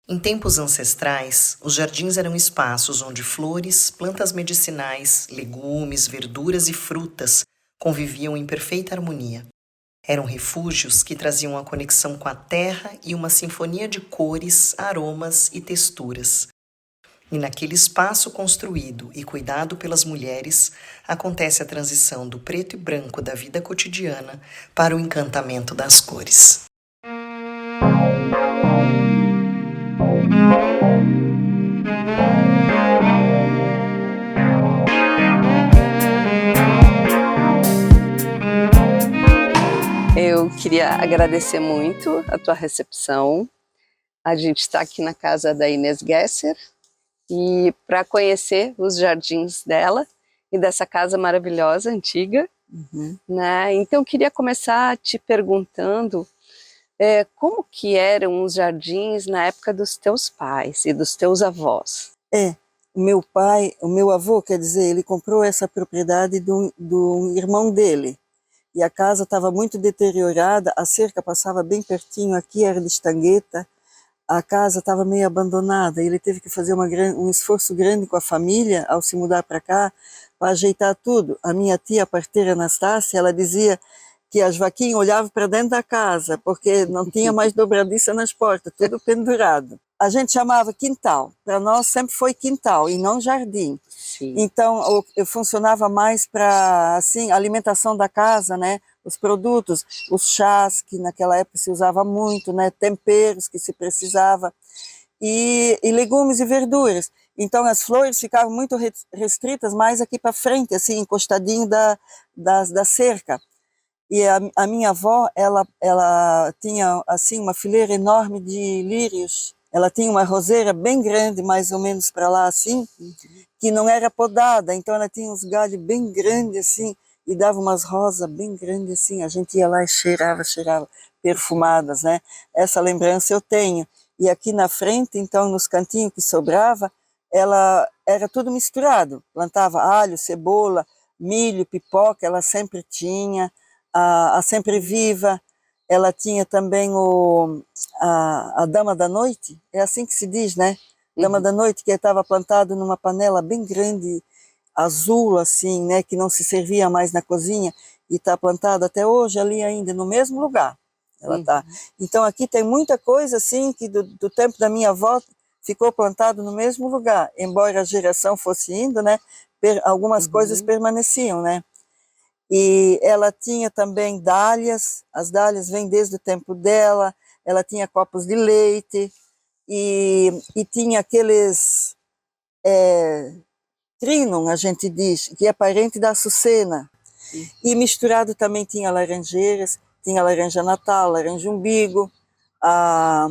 Em tempos ancestrais, os jardins eram espaços onde flores, plantas medicinais, legumes, verduras e frutas conviviam em perfeita harmonia. Eram refúgios que traziam a conexão com a terra e uma sinfonia de cores, aromas e texturas. E naquele espaço construído e cuidado pelas mulheres, acontece a transição do preto e branco da vida cotidiana para o encantamento das cores. Eu queria agradecer muito a tua recepção. A gente está aqui na casa da Inês Gesser e para conhecer os jardins dela e dessa casa maravilhosa, antiga. Né? Então eu queria começar te perguntando como que eram os jardins na época dos teus pais e dos teus avós. O meu avô, quer dizer, ele comprou essa propriedade do irmão dele. E a casa estava muito deteriorada, a cerca passava bem pertinho, aqui era de estangueta, a casa estava meio abandonada, ele teve que fazer um esforço grande com a família ao se mudar para cá, para ajeitar tudo. A minha tia, a parteira Anastácia, ela dizia que as vaquinhas olhavam para dentro da casa, porque não tinha mais dobradiça nas portas, tudo pendurado. A gente chamava quintal, para nós sempre foi quintal e não jardim. Sim. Então eu funcionava mais para assim, alimentação da casa, né? Os produtos, os chás que naquela época se usava muito, né? Temperos que se precisava e legumes e verduras. Então as flores ficavam muito restritas mais aqui para frente, assim, encostadinho da cerca. E a minha avó, ela tinha assim uma fileira enorme de lírios. Ela tinha uma roseira bem grande, mais ou menos para lá assim, que não era podada, então ela tinha uns galhos bem grandes assim, e dava umas rosas bem grandes assim, a gente ia lá e cheirava, perfumadas, né? Essa lembrança eu tenho. E aqui na frente, então, nos cantinhos que sobrava, ela era tudo misturado, plantava alho, cebola, milho, pipoca, ela sempre tinha, a Sempre Viva, ela tinha também a Dama da Noite, é assim que se diz, né? Dama da Noite, que estava plantado numa panela bem grande, azul assim, né? Que não se servia mais na cozinha, e está plantado até hoje ali ainda, no mesmo lugar. Ela tá. Então aqui tem muita coisa assim, que do tempo da minha avó ficou plantado no mesmo lugar, embora a geração fosse indo, né? Algumas coisas permaneciam, né? E ela tinha também dálias, as dálias vêm desde o tempo dela, ela tinha copos de leite, e tinha aqueles trinum, a gente diz, que é parente da açucena. E misturado também tinha laranjeiras, tinha laranja natal, laranja umbigo, a,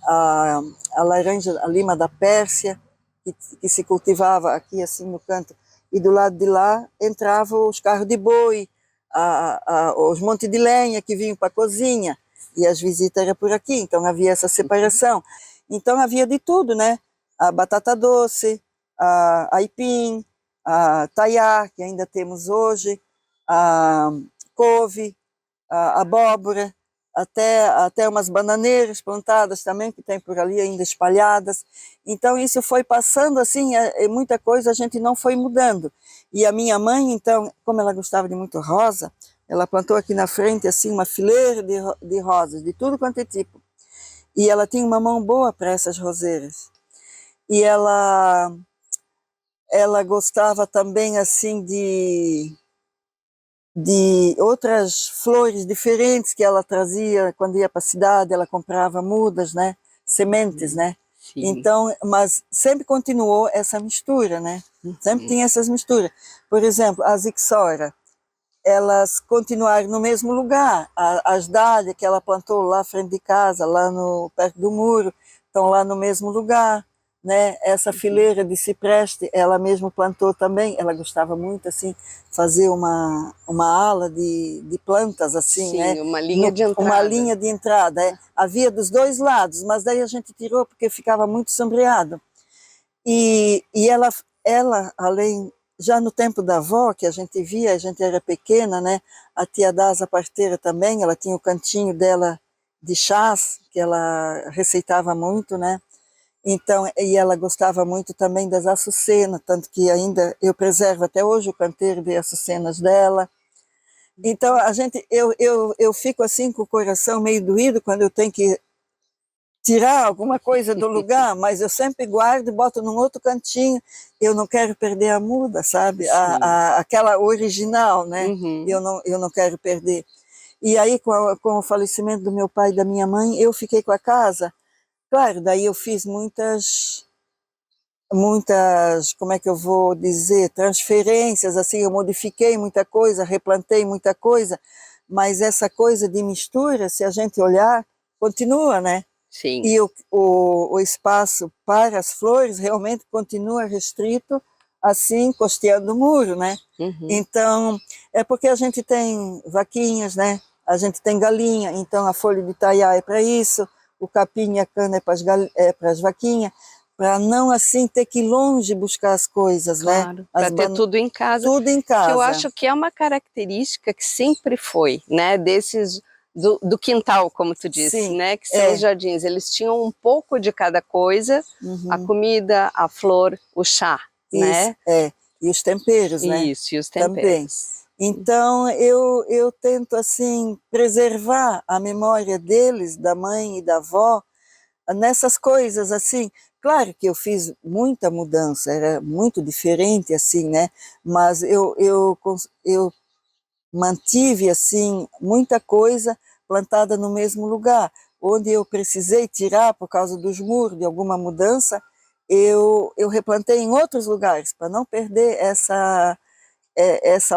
a, a laranja, a lima da Pérsia, que se cultivava aqui assim no canto, e do lado de lá entravam os carros de boi, os montes de lenha que vinham para a cozinha, e as visitas eram por aqui, então havia essa separação. Então havia de tudo, né? A batata doce, a aipim, a taiá, que ainda temos hoje, a couve, a abóbora, até umas bananeiras plantadas também, que tem por ali ainda espalhadas. Então isso foi passando assim, muita coisa a gente não foi mudando. E a minha mãe, então, como ela gostava de muito rosa, ela plantou aqui na frente assim uma fileira de rosas, de tudo quanto é tipo. E ela tinha uma mão boa para essas roseiras. E ela gostava também assim de outras flores diferentes que ela trazia quando ia para a cidade, ela comprava mudas, né? Sementes, né? Sim. Então, mas sempre continuou essa mistura, né? Sempre tinha essas misturas. Por exemplo, as ixora, elas continuaram no mesmo lugar. As dálias que ela plantou lá à frente de casa, lá perto do muro, estão lá no mesmo lugar. Né? Essa fileira de cipreste, ela mesma plantou também. Ela gostava muito assim, fazer uma ala de plantas assim, Sim, né? uma linha de entrada. Uma linha de entrada. Havia dos dois lados, mas daí a gente tirou porque ficava muito sombreado. E ela, além, já no tempo da avó, que a gente via, a gente era pequena, né? A tia Daza parteira também, ela tinha o cantinho dela de chás, que ela receitava muito, né? Então, e ela gostava muito também das açucenas, tanto que ainda eu preservo até hoje o canteiro de açucenas dela. Então, eu fico assim com o coração meio doído quando eu tenho que tirar alguma coisa do lugar, mas eu sempre guardo e boto num outro cantinho. Eu não quero perder a muda, sabe? Aquela original, né? Uhum. Eu não quero perder. E aí, com o falecimento do meu pai e da minha mãe, eu fiquei com a casa. Claro, daí eu fiz muitas, como é que eu vou dizer, transferências, assim, eu modifiquei muita coisa, replantei muita coisa, mas essa coisa de mistura, se a gente olhar, continua, né? Sim. E o espaço para as flores realmente continua restrito, assim, costeando o muro, né? Uhum. Então, é porque a gente tem vaquinhas, né? A gente tem galinha, então a folha de taiá é para isso, o capim e a cana é para as vaquinhas, para não, assim, ter que ir longe buscar as coisas, claro, né? para ter tudo em casa. Tudo em casa. Que eu acho que é uma característica que sempre foi, né? Desses do quintal, como tu disse, Sim, né? Que são os jardins. Eles tinham um pouco de cada coisa, a comida, a flor, o chá, isso, né? E os temperos, né? Isso, e os Também. temperos. Então, eu tento, assim, preservar a memória deles, da mãe e da avó, nessas coisas, assim. Claro que eu fiz muita mudança, era muito diferente, assim, né? Mas eu mantive, assim, muita coisa plantada no mesmo lugar. Onde eu precisei tirar por causa dos muros, de alguma mudança, eu replantei em outros lugares, para não perder essa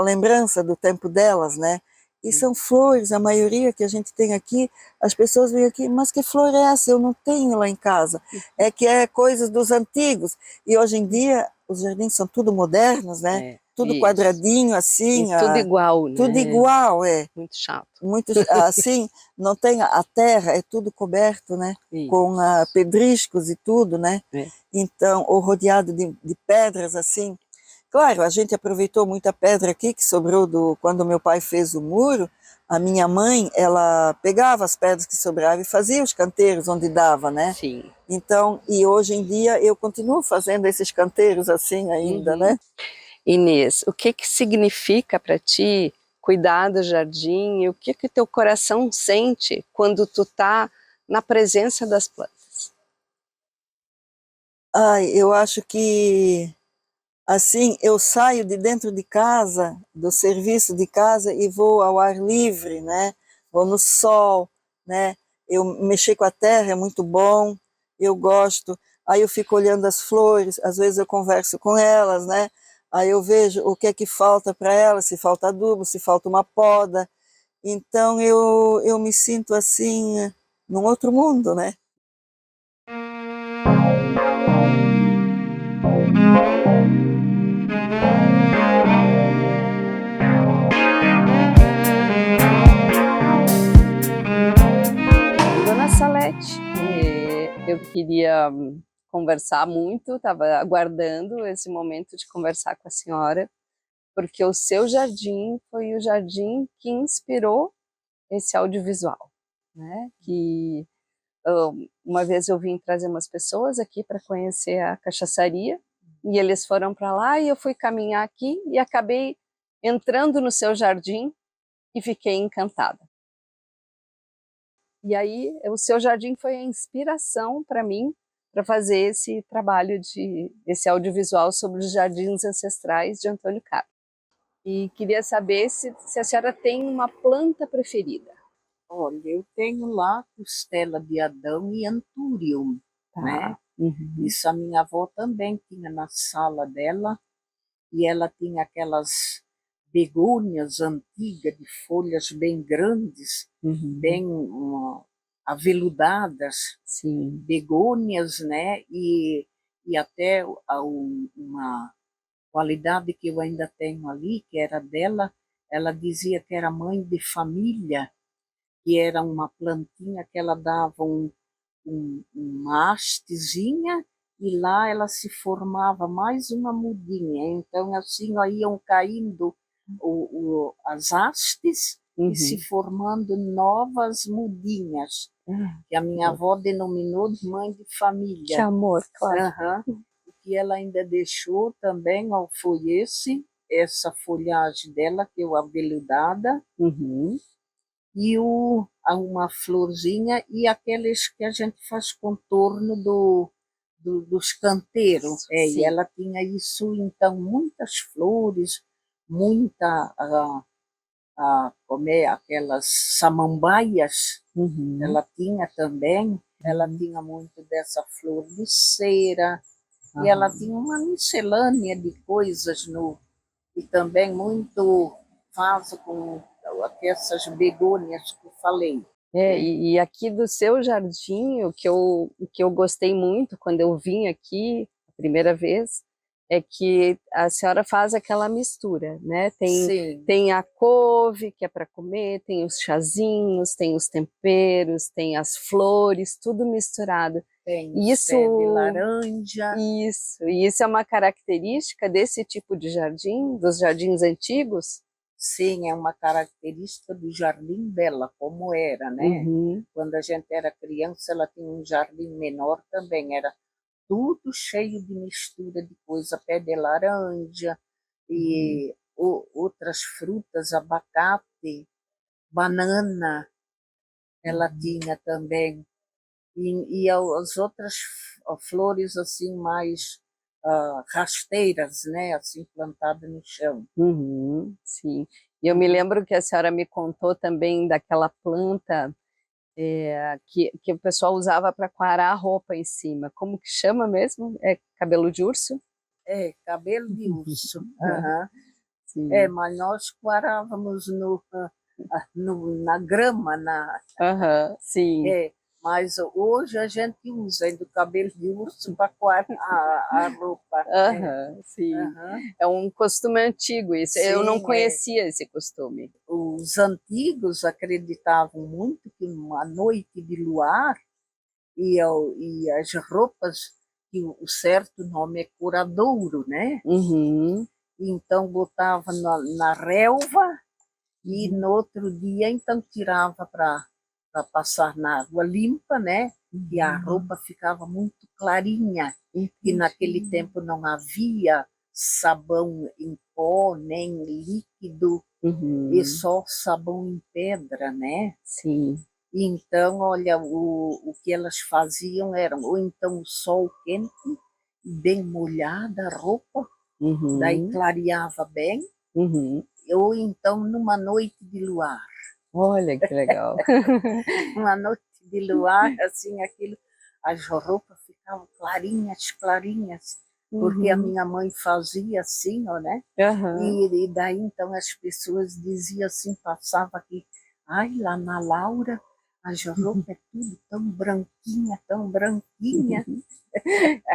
lembrança do tempo delas, né? E são flores, a maioria que a gente tem aqui, as pessoas vêm aqui, mas que flor é essa? Eu não tenho lá em casa. É que é coisas dos antigos. E hoje em dia, os jardins são tudo modernos, né? Tudo isso. quadradinho, assim. E tudo igual, né? Tudo igual, Muito chato. Muito, assim, não tem a terra, é tudo coberto, né? Isso. Com pedriscos e tudo, né? Então, ou rodeado de pedras, assim. Claro, a gente aproveitou muita pedra aqui que sobrou quando meu pai fez o muro. A minha mãe, ela pegava as pedras que sobravam e fazia os canteiros onde dava, né? Sim. Então, e hoje em dia eu continuo fazendo esses canteiros assim ainda, né? Inês, o que significa para ti cuidar do jardim e o que teu coração sente quando tu tá na presença das plantas? Ai, eu acho que assim, eu saio de dentro de casa, do serviço de casa e vou ao ar livre, né? Vou no sol, né? Eu mexer com a terra é muito bom, eu gosto. Aí eu fico olhando as flores, às vezes eu converso com elas, né? Aí eu vejo o que é que falta para elas, se falta adubo, se falta uma poda. Então eu me sinto assim, num outro mundo, né? Dona Salete, eu queria conversar muito, estava aguardando esse momento de conversar com a senhora, porque o seu jardim foi o jardim que inspirou esse audiovisual, né? Que uma vez eu vim trazer umas pessoas aqui para conhecer a cachaçaria e eles foram para lá e eu fui caminhar aqui e acabei entrando no seu jardim e fiquei encantada. E aí o seu jardim foi a inspiração para mim para fazer esse trabalho esse audiovisual sobre os jardins ancestrais de Antônio Carlos. E queria saber se a senhora tem uma planta preferida. Olha, eu tenho lá costela de Adão e antúrium, né? Isso a minha avó também tinha na sala dela, e ela tinha aquelas begônias antigas de folhas bem grandes, bem aveludadas, Sim. begônias, né? E até uma qualidade que eu ainda tenho ali, que era dela, ela dizia que era mãe de família, que era uma plantinha que ela dava uma hastezinha e lá ela se formava mais uma mudinha. Então, assim, ó, iam caindo as hastes e se formando novas mudinhas, que a minha avó denominou de mãe de família. Que amor, claro. Aham. O que ela ainda deixou também, ó, foi essa folhagem dela, que é o aveludada, e uma florzinha, e aqueles que a gente faz contorno dos canteiros. E ela tinha isso, então, muitas flores, muita, como é, aquelas samambaias, ela tinha também, ela tinha muito dessa flor de cera, e ela tinha uma miscelânea de coisas e também muito vaso com essas begônias que eu falei. E aqui do seu jardim, o que eu gostei muito quando eu vim aqui a primeira vez, é que a senhora faz aquela mistura, né? Tem a couve, que é para comer, tem os chazinhos, tem os temperos, tem as flores, tudo misturado. Tem isso, pé de laranja. Isso é uma característica desse tipo de jardim, dos jardins antigos? Sim, é uma característica do jardim dela, como era, né? Quando a gente era criança, ela tinha um jardim menor também, era tudo cheio de mistura de coisa, pé de laranja e outras frutas, abacate, banana, ela tinha também. E as outras flores assim mais rasteiras, né, assim plantadas no chão. Sim. E eu me lembro que a senhora me contou também daquela planta que o pessoal usava para quarar a roupa em cima. Como que chama mesmo? É cabelo de urso? É, cabelo de urso. Mas nós quarávamos na grama, sim. Mas hoje a gente usa ainda o cabelo de urso para quarar a roupa. Sim. É um costume antigo isso. Sim, eu não conhecia esse costume. Os antigos acreditavam muito que uma noite de luar e as roupas, que o certo nome é curadouro, né? Então botava na relva e no outro dia então tirava para passar na água limpa, né? E a roupa ficava muito clarinha, e naquele tempo não havia sabão em pó, nem líquido, e só sabão em pedra, né? Sim. Então, olha, o que elas faziam era, ou então o sol quente, bem molhada a roupa, daí clareava bem, ou então numa noite de luar. Olha que legal. Uma noite de luar, assim, as roupas ficavam clarinhas, porque a minha mãe fazia assim, ó, né? E daí, então, as pessoas diziam assim, passava aqui, ai, lá na Laura, as roupas é tudo tão branquinha, tão branquinha.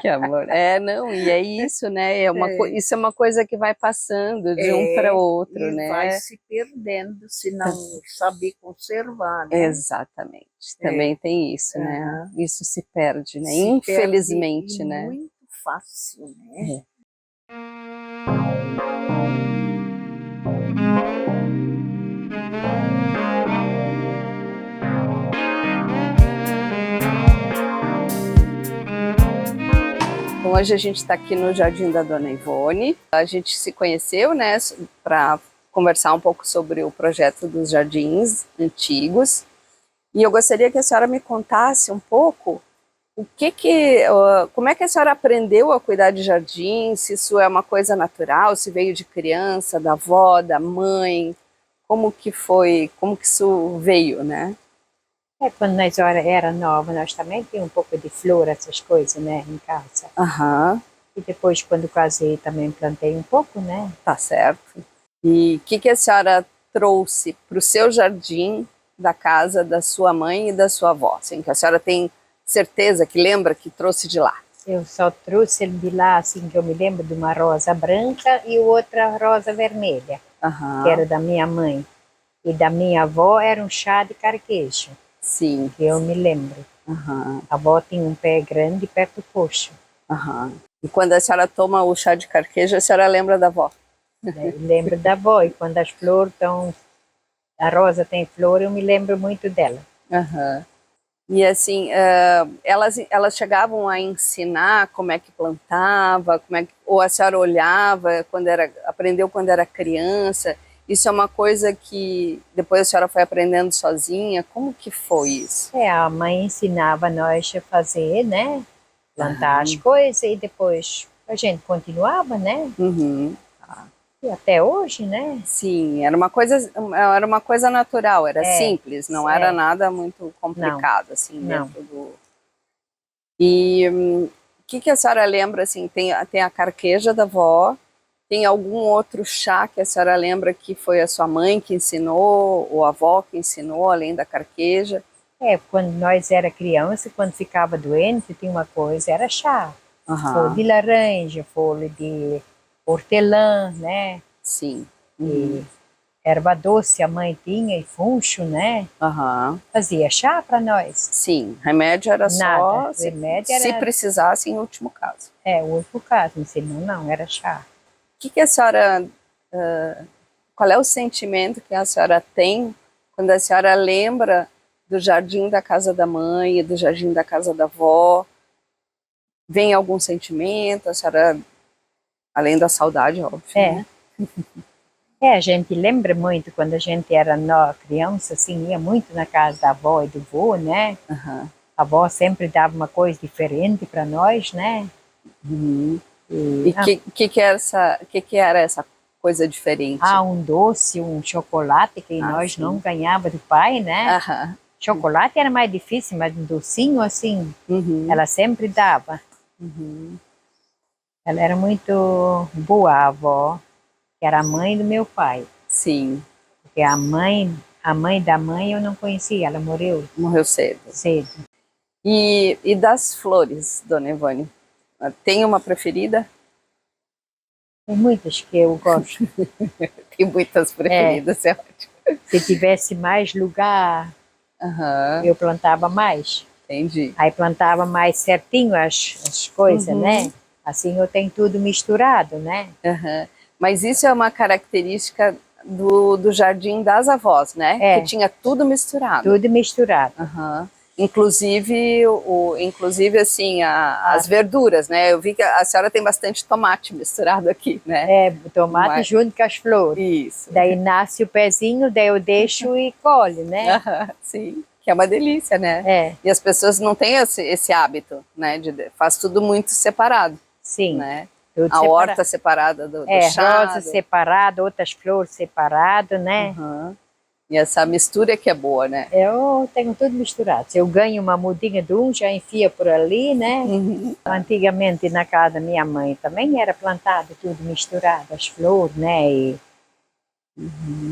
Que amor. Não, e é isso, né? Isso é uma coisa que vai passando de um para o outro, e né? vai se perdendo se não saber conservar, né? Exatamente. Também tem isso, né? Isso se perde, né? Se Infelizmente, perde, né? Muito fácil, né? Então, hoje a gente está aqui no Jardim da Dona Ivone. A gente se conheceu, né, para conversar um pouco sobre o projeto dos jardins antigos. E eu gostaria que a senhora me contasse um pouco como é que a senhora aprendeu a cuidar de jardim, se isso é uma coisa natural, se veio de criança, da avó, da mãe, como que isso veio, né? Quando nós era nova, nós também tínhamos um pouco de flor, essas coisas, né, em casa. E depois, quando casei, também plantei um pouco, né? Tá certo. E o que a senhora trouxe para o seu jardim da casa da sua mãe e da sua avó? Assim, que a senhora tem certeza que lembra que trouxe de lá? Eu só trouxe de lá, assim, que eu me lembro de uma rosa branca e outra rosa vermelha, que era da minha mãe. E da minha avó era um chá de carquejo. Sim. Que eu me lembro. A avó tinha um pé grande perto do coxo. E quando a senhora toma o chá de carquejo, a senhora lembra da avó? Lembro da avó. E quando as flores estão A rosa tem flor, eu me lembro muito dela. Aham. E assim, elas chegavam a ensinar como é que plantava, ou a senhora olhava aprendeu quando era criança? Isso é uma coisa que depois a senhora foi aprendendo sozinha? Como que foi isso? A mãe ensinava nós a fazer, né? Plantar as coisas e depois a gente continuava, né? Uhum. E até hoje, né? Sim, era uma coisa natural, era simples, não era nada muito complicado, assim, dentro do... E o que a senhora lembra, assim, tem a carqueja da avó, tem algum outro chá que a senhora lembra que foi a sua mãe que ensinou, ou a avó que ensinou, além da carqueja? Quando nós era criança, quando ficava doente, tinha uma coisa, era chá. Folha de laranja, folha de hortelã, né? Sim. E erva doce a mãe tinha, e funcho, né? Fazia chá para nós. Sim, remédio era nada. só Remédio se era... precisasse em último caso. O último caso, senão não, era chá. O que a senhora... qual é o sentimento que a senhora tem quando a senhora lembra do jardim da casa da mãe e do jardim da casa da avó? Vem algum sentimento? A senhora, além da saudade, óbvio, né? A gente lembra muito quando a gente era criança, assim, ia muito na casa da avó e do vô, né? A avó sempre dava uma coisa diferente para nós, né? E que era essa coisa diferente? Um doce, um chocolate que nós não ganhava do pai, né? Chocolate era mais difícil, mas um docinho assim, ela sempre dava. Ela era muito boa, a avó, que era a mãe do meu pai. Sim. Porque a mãe da mãe eu não conhecia, ela morreu. Morreu cedo. Cedo. E das flores, dona Ivone? Tem uma preferida? Tem muitas que eu gosto. Tem muitas preferidas, é ótimo. Se tivesse mais lugar, eu plantava mais. Entendi. Aí plantava mais certinho as coisas, né? Assim eu tenho tudo misturado, né? Mas isso é uma característica do jardim das avós, né? Que tinha tudo misturado. Tudo misturado. Inclusive assim, as verduras, né? Eu vi que a senhora tem bastante tomate misturado aqui, né? Tomate junto com as flores. Isso. Daí nasce o pezinho, daí eu deixo e colho, né? Sim, que é uma delícia, né? E as pessoas não têm esse hábito, né? Faz tudo muito separado. Sim. Né? A horta separada do chá. Rosa separada, outras flores separadas, né? E essa mistura que é boa, né? Eu tenho tudo misturado. Se eu ganho uma mudinha de um, já enfia por ali, né? Antigamente na casa da minha mãe também era plantado tudo misturado, as flores, né? E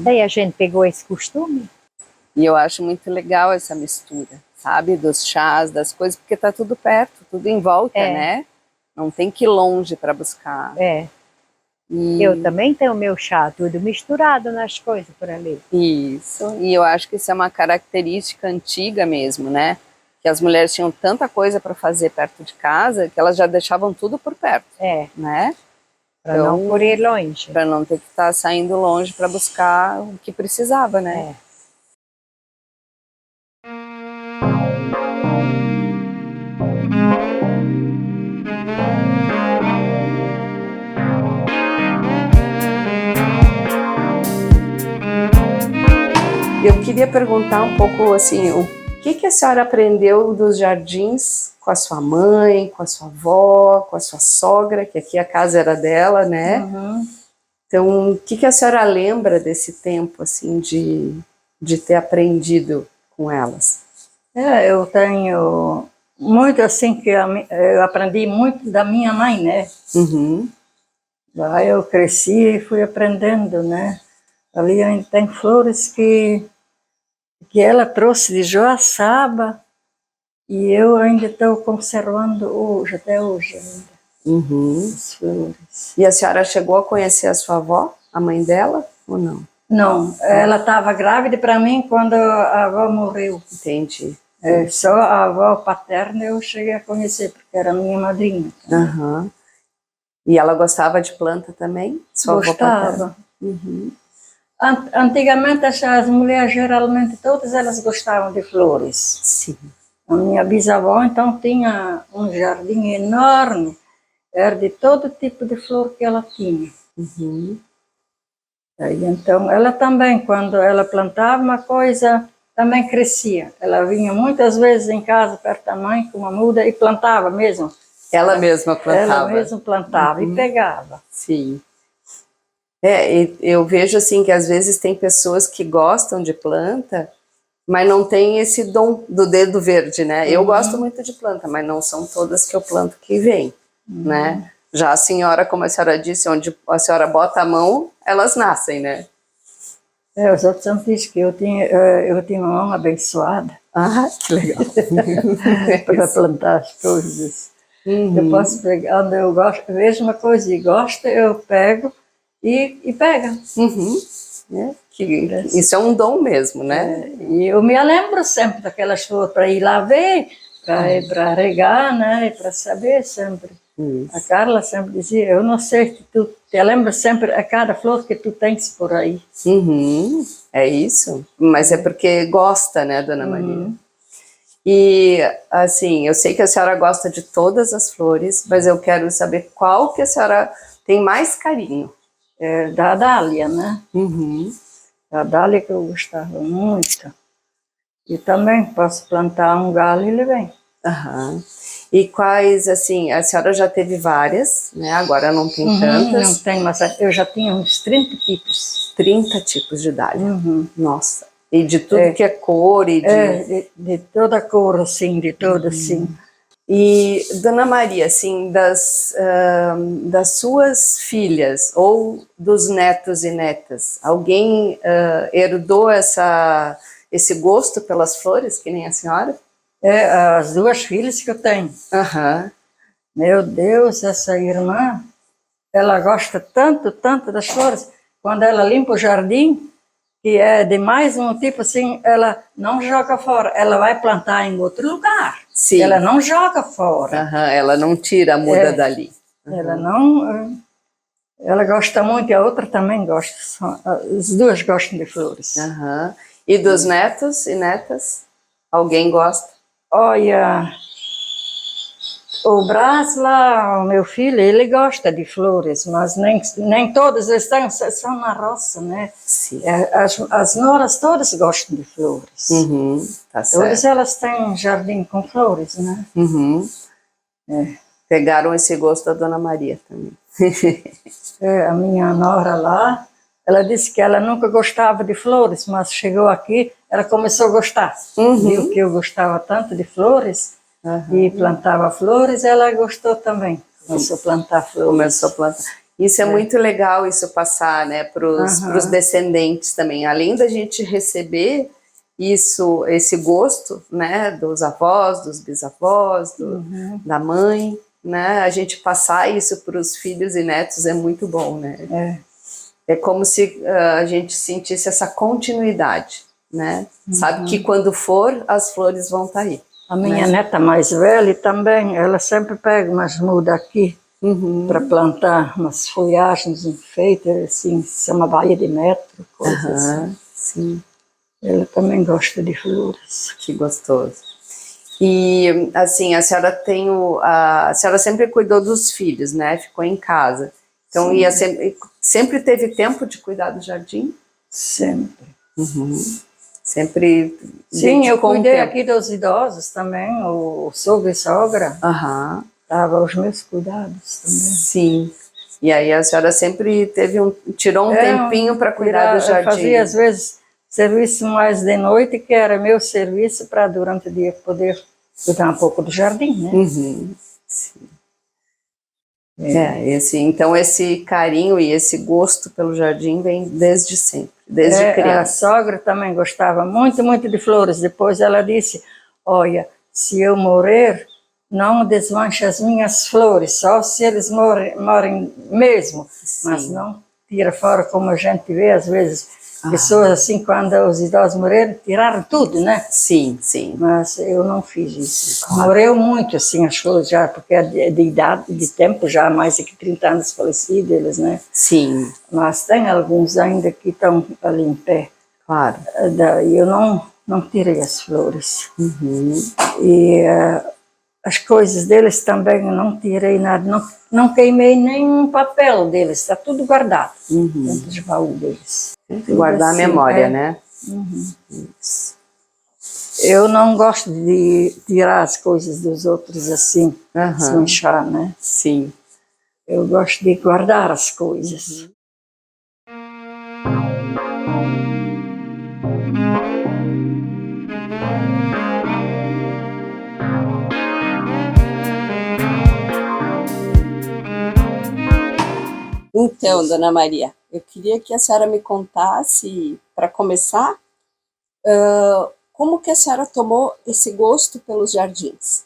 daí a gente pegou esse costume. E eu acho muito legal essa mistura, sabe? Dos chás, das coisas, porque tá tudo perto, tudo em volta, né? Não tem que ir longe para buscar. Eu também tenho o meu chá, tudo misturado nas coisas por ali. Isso, e eu acho que isso é uma característica antiga mesmo, né? Que as mulheres tinham tanta coisa para fazer perto de casa, que elas já deixavam tudo por perto, né? Para não correr longe. Para não ter que estar saindo longe para buscar o que precisava, né? Eu queria perguntar um pouco assim, o que a senhora aprendeu dos jardins com a sua mãe, com a sua avó, com a sua sogra, que aqui a casa era dela, né? Então, o que a senhora lembra desse tempo, assim, de ter aprendido com elas? Eu tenho muito, assim, que eu aprendi muito da minha mãe, né? Daí eu cresci e fui aprendendo, né? Ali ainda tem flores que ela trouxe de Joaçaba e eu ainda estou conservando hoje, até hoje ainda, as flores. E a senhora chegou a conhecer a sua avó, a mãe dela, ou não? Não, ela estava grávida para mim quando a avó morreu. Entendi. Só a avó paterna eu cheguei a conhecer, porque era minha madrinha. E ela gostava de planta também? Sua Gostava. avó paterna? Antigamente as mulheres geralmente todas elas gostavam de flores. Sim. A minha bisavó então tinha um jardim enorme, era de todo tipo de flor que ela tinha. Aí, então ela também, quando ela plantava uma coisa, também crescia. Ela vinha muitas vezes em casa perto da mãe com uma muda e plantava mesmo. Ela mesma plantava? Ela mesma plantava e pegava. Sim. Eu vejo assim que às vezes tem pessoas que gostam de planta, mas não tem esse dom do dedo verde, né? Eu gosto muito de planta, mas não são todas que eu planto que vêm, né? Já a senhora, como a senhora disse, onde a senhora bota a mão, elas nascem, né? Os outros sempre dizem que eu tinha uma mão abençoada. Ah, que legal. Para plantar as coisas. Eu posso pegar, onde eu gosto, vejo uma coisa e gosto, eu pego e pega. Isso é um dom mesmo, né? E eu me lembro sempre daquelas flores para ir lá ver, para regar, né? E para saber sempre. A Carla sempre dizia, eu não sei que tu te lembra sempre a cada flor que tu tens por aí. É isso, mas é porque gosta, né, Dona Maria? E, assim, eu sei que a senhora gosta de todas as flores, mas eu quero saber qual que a senhora tem mais carinho. Da Dália, né? Da Dália que eu gostava muito. E também posso plantar um galho e ele vem. E quais, assim, a senhora já teve várias, né? Agora não tem tantas. Não tem, mas eu já tinha uns 30 tipos. 30 tipos de dália. Nossa. E de tudo que é cor e de toda cor, assim, de toda, assim. E, Dona Maria, assim, das suas filhas ou dos netos e netas, alguém herdou esse gosto pelas flores, que nem a senhora? As duas filhas que eu tenho. Meu Deus, essa irmã, ela gosta tanto, tanto das flores. Quando ela limpa o jardim, que é de mais um tipo assim, ela não joga fora, ela vai plantar em outro lugar. Sim. Ela não joga fora. Ela não tira a muda dali. Ela não... Ela gosta muito e a outra também gosta. As duas gostam de flores. E dos netos e netas? Alguém gosta? Olha, o Brás lá, o meu filho, ele gosta de flores, mas nem todos estão, são na roça, né? Sim. As noras todas gostam de flores. Tá certo. Todas elas têm um jardim com flores, né? Pegaram esse gosto da Dona Maria também. A minha nora lá, ela disse que ela nunca gostava de flores, mas chegou aqui, ela começou a gostar. Viu que eu gostava tanto de flores e plantava flores, ela gostou também. Começou a plantar flores. Isso é muito legal, isso passar, né, para os descendentes também. Além da gente receber isso, esse gosto, né, dos avós, dos bisavós, da mãe, né, a gente passar isso para os filhos e netos é muito bom, né? É como se a gente sentisse essa continuidade, né? Sabe que quando for, as flores vão estar aí. A minha neta mais velha também, ela sempre pega umas mudas aqui para plantar umas folhagens enfeitas, assim, chama baía de metro, coisas assim. Sim. Ela também gosta de flores. Que gostoso. E, assim, a senhora a senhora sempre cuidou dos filhos, né? Ficou em casa. Então, sempre teve tempo de cuidar do jardim? Sempre. Sempre. Sim, eu cuidei aqui dos idosos também, o sogro e sogra. Dava os meus cuidados também. Sim. E aí a senhora sempre tirou um tempinho para cuidar do jardim. Eu fazia, às vezes, serviço mais de noite, que era meu serviço para durante o dia poder cuidar um pouco do jardim, né? Sim. Então esse carinho e esse gosto pelo jardim vem desde sempre, desde criança. A sogra também gostava muito, muito de flores. Depois ela disse, olha, se eu morrer, não desmanche as minhas flores, só se eles morrem mesmo, mas não tira fora, como a gente vê, às vezes, pessoas assim, quando os idosos morreram, tiraram tudo, né? Sim, sim. Mas eu não fiz isso. Claro. Morreu muito, assim, as flores já, porque é de idade, de tempo, já há mais de 30 anos falecidos eles, né? Sim. Mas tem alguns ainda que estão ali em pé. Claro. Daí eu não tirei as flores. Uhum. E as coisas deles também eu não tirei nada, não queimei nenhum papel deles, está tudo guardado dentro dos baús deles. Guardar assim, a memória, né? Isso. Eu não gosto de tirar as coisas dos outros assim, se manchar, né? Sim. Eu gosto de guardar as coisas. Então, dona Maria, eu queria que a senhora me contasse, para começar, como que a senhora tomou esse gosto pelos jardins?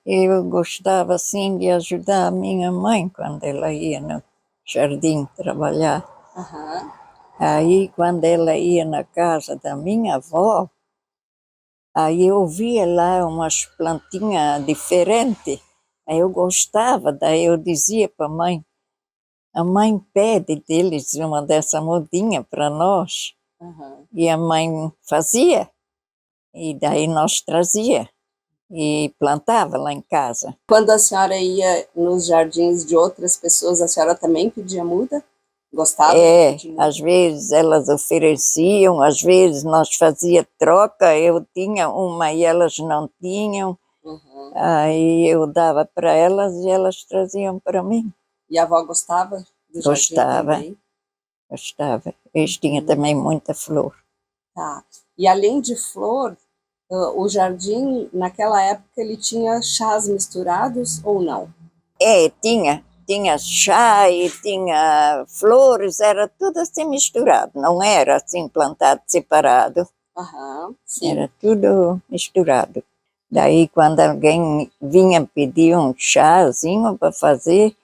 Eu gostava assim de ajudar a minha mãe quando ela ia no jardim trabalhar. Aham. Aí, quando ela ia na casa da minha avó, aí eu via lá umas plantinhas diferentes. Aí eu gostava, daí eu dizia para a mãe pede deles uma dessa mudinha para nós. Aham. E a mãe fazia, e daí nós trazia e plantava lá em casa. Quando a senhora ia nos jardins de outras pessoas, a senhora também pedia muda? Gostava de pedir muda? Às vezes elas ofereciam, às vezes nós fazia troca, eu tinha uma e elas não tinham. Uhum. Aí eu dava para elas e elas traziam para mim. E a avó gostava do jardim também? Gostava. Eles tinham também muita flor. Tá. E além de flor, o jardim, naquela época, ele tinha chás misturados ou não? Tinha chá e tinha flores, era tudo assim misturado, não era assim plantado separado. Aham, sim. Era tudo misturado. Daí, quando alguém vinha pedir um chazinho para fazer,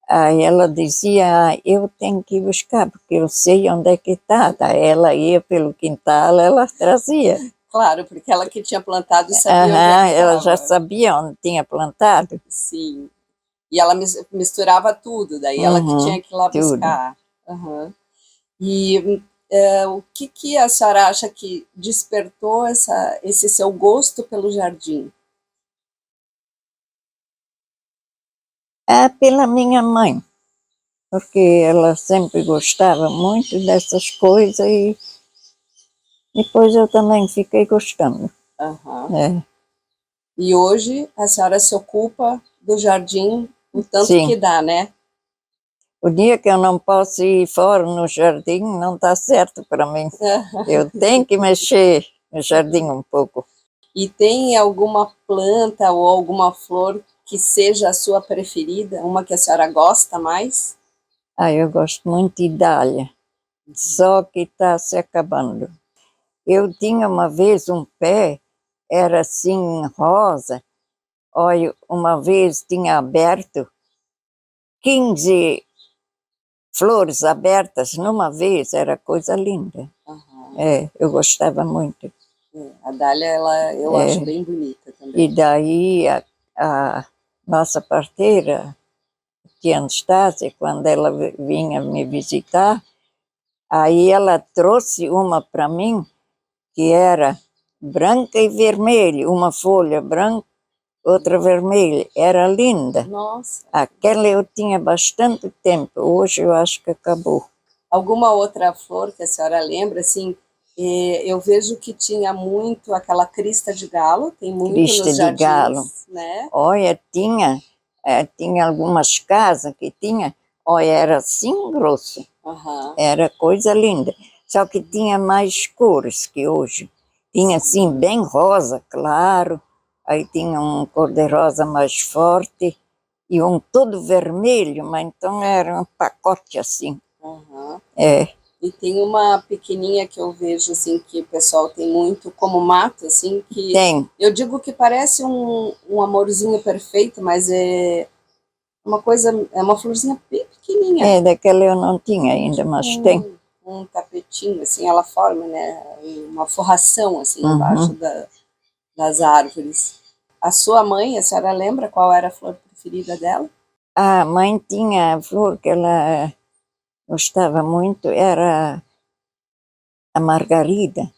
aí ela dizia, eu tenho que ir buscar, porque eu sei onde é que está. Daí ela ia pelo quintal, ela trazia. Claro, porque ela que tinha plantado e sabia onde é que ela já estava. sabia onde tinha plantado. Sim. E ela misturava tudo, daí ela que tinha que ir lá tudo. buscar. Uhum. E o que a senhora acha que despertou esse seu gosto pelo jardim? Pela minha mãe, porque ela sempre gostava muito dessas coisas e depois eu também fiquei gostando. Uhum. E hoje a senhora se ocupa do jardim o tanto Sim. que dá, né? O dia que eu não posso ir fora no jardim não está certo para mim. Eu tenho que mexer no jardim um pouco. E tem alguma planta ou alguma flor que seja a sua preferida? Uma que a senhora gosta mais? Eu gosto muito de dália, só que está se acabando. Eu tinha uma vez um pé, era assim rosa. Olha, uma vez tinha aberto 15 flores abertas numa vez, era coisa linda. Uhum. Eu gostava muito. A dália, eu acho bem bonita também. E daí a nossa parteira, tia Anastácia, quando ela vinha me visitar, aí ela trouxe uma para mim que era branca e vermelha, uma folha branca, outra vermelha, era linda. Nossa! Aquela eu tinha bastante tempo, hoje eu acho que acabou. Alguma outra flor que a senhora lembra, assim, eu vejo que tinha muito aquela crista de galo, tem muito Crista nos de jardins, galo. né? Olha, tinha algumas casas que tinha, olha, era assim grosso, era coisa linda. Só que tinha mais cores que hoje. Tinha assim bem rosa, claro, aí tinha um cor-de-rosa mais forte e um todo vermelho, mas então era um pacote assim. E tem uma pequenininha que eu vejo, assim, que o pessoal tem muito como mato, assim, que... Tem. Eu digo que parece um amorzinho perfeito, mas Uma coisa, é uma florzinha bem pequenininha. É, daquela eu não tinha ainda, mas tem. Um tapetinho, assim, ela forma, né, uma forração, assim, embaixo das árvores. A sua mãe, a senhora lembra qual era a flor preferida dela? A mãe tinha a flor que ela gostava muito, era a margarida.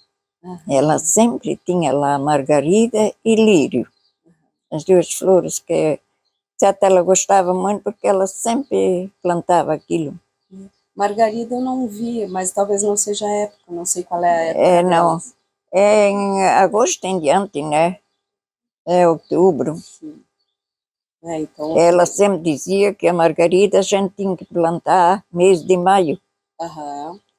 Ela sempre tinha lá a margarida e lírio. As duas flores que até ela gostava muito porque ela sempre plantava aquilo. Margarida eu não vi, mas talvez não seja a época, não sei qual é a época Não, delas. é em agosto em diante, né? É outubro. Sim. Então, Ela sempre dizia que a margarida a gente tinha que plantar mês de maio.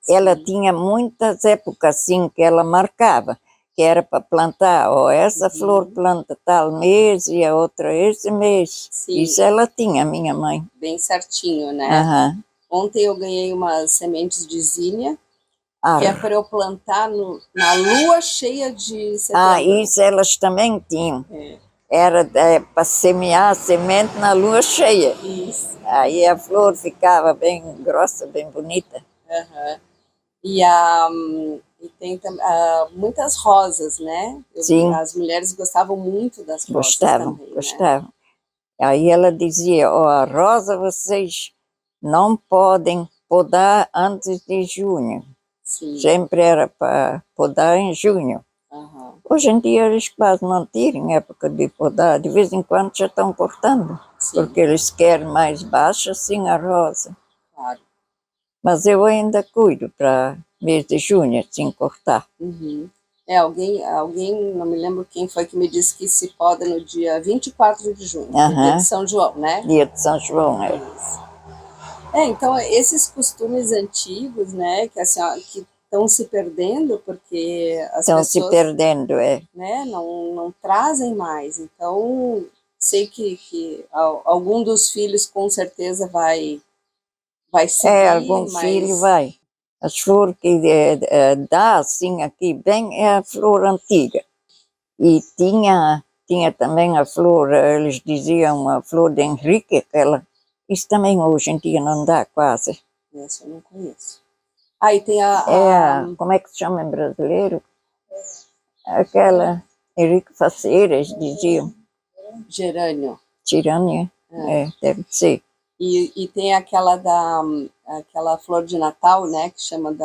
Ela tinha muitas épocas assim que ela marcava, que era para plantar, ó, essa flor planta tal mês e a outra esse mês. Sim. Isso ela tinha, minha mãe. Bem certinho, né? Ontem eu ganhei umas sementes de zinnia, que é para eu plantar na lua cheia de setembro. Isso elas também tinham. Era para semear a semente na lua cheia. Isso. Aí a flor ficava bem grossa, bem bonita. E tem muitas rosas, né? Sim. As mulheres gostavam muito das rosas Gostavam, também, gostavam. Aí ela dizia, ó, a rosa vocês não podem podar antes de junho. Sim. Sempre era para podar em junho. Hoje em dia eles quase não tiram época de podar, de vez em quando já estão cortando. Sim. Porque eles querem mais baixa, assim, a rosa. Claro. Mas eu ainda cuido para mês de junho, assim, cortar. Alguém, não me lembro quem foi que me disse que se poda no dia 24 de junho, dia de São João, né? Dia de São João, é. Então, esses costumes antigos, né, que estão se perdendo, porque as pessoas... Estão se perdendo, né, não trazem mais. Então, sei que algum dos filhos com certeza vai seguir. Algum filho vai. A flor que dá, assim, aqui bem, é a flor antiga. E tinha também a flor, eles diziam a flor de Henrique, isso também hoje em dia não dá quase. Essa eu não conheço. Aí tem como é que se chama em brasileiro? Aquela Henrique Faceiras, diziam. Gerânio. Tirânia, deve ser. E tem aquela flor de Natal, né, que chama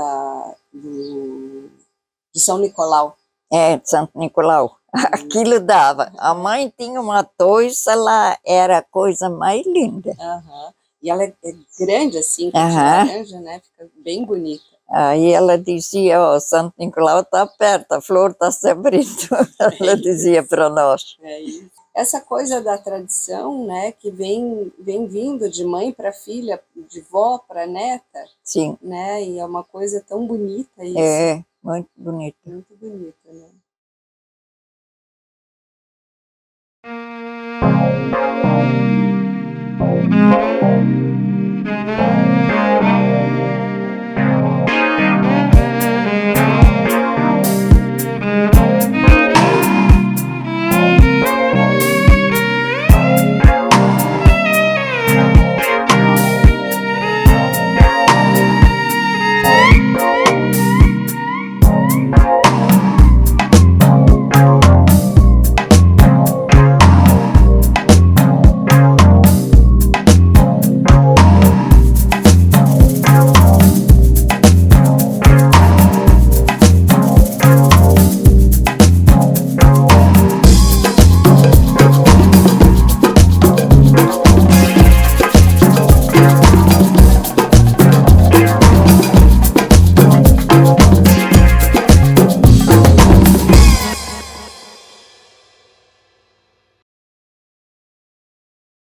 de São Nicolau. De Santo Nicolau. Aquilo dava. A mãe tinha uma toiça lá, era a coisa mais linda. E ela é grande assim, de laranja, né, fica bem bonita. Aí ela dizia, ó, Santo Nicolau está perto, a flor está se abrindo. Ela dizia para nós. É isso. Essa coisa da tradição, né, que vem vindo de mãe para filha, de vó para neta. Sim. Né, e é uma coisa tão bonita isso. Muito bonita. Muito bonita, né?